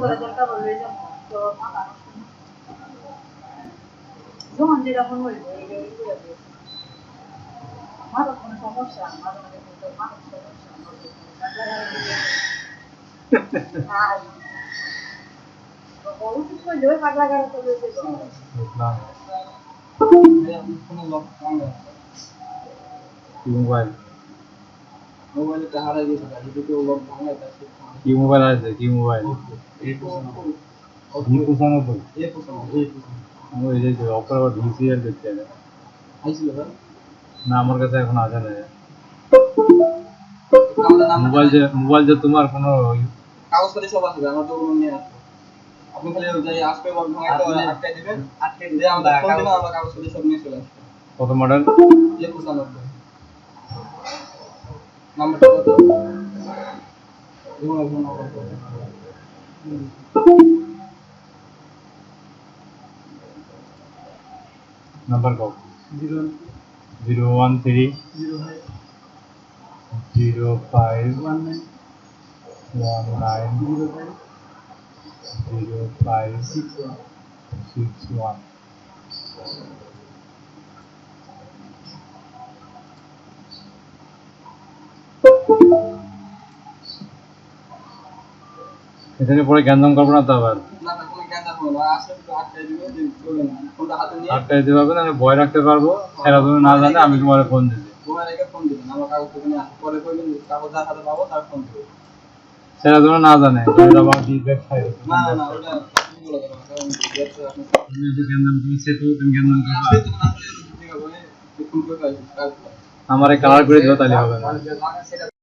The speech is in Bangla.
করে দরকার হলে তো যখন যেরকম হইবে এই করে আমার কোনো সমস্যা আমার সমস্যা আর বহুত কিছু জয় পাগলা গাড়ি চলে যেতে বুঝলাম কি মোবাইল মোবাইলটা হারাই গেছে গাড়ি দুটো লক ভাঙা আছে কি মোবাইল আছে কি মোবাইল ওই যে অফার আবার ভিসিআর দেখতে হবে আইছিল ভাই না আমার কাছে এখন আসে না আমাদের নাম মোবাইল যে তোমার কোনো কাগজপত্র সব আছে আমার তো নিয়ে আসবো আপনি খালি যাই আসবে লক ভাঙা তো আটকাই দিবেন আটকাই দিয়ে আমরা ফোন দিলে আমরা কাগজপত্র সব নিয়ে চলে আসবো কত মডেল 95 নাম্বারটা কত নাম্বার কত 013 0561 এখানে পরে জ্ঞানদাম করবো না তো আবার না না কোনো জ্ঞান রাখবো না আসলে তো আটকাই দিবেন যে চলে না ফোনটা হাতে নিয়ে আটকাই দিতে পারবে না আমি ভয় রাখতে পারবো সেটা তুমি না জানলে আমি তোমার ফোন দিতে তোমার আগে ফোন দিবেন আমার কাগজপত্র নিয়ে আসবো পরে কইবেন কাগজ যার হাতে পাবো তার ফোন দিবেন সেটা তুমি না জানে আবার ডিবেট খাই না না না ওটা তুমি বলে দেবেন কারণ দেখছো আপনি তুমি যে জ্ঞানদাম তুমি সেটা তুমি জ্ঞানদাম করবে ফোন করে আমারে কালার করে দিও তাহলে হবে না সেটা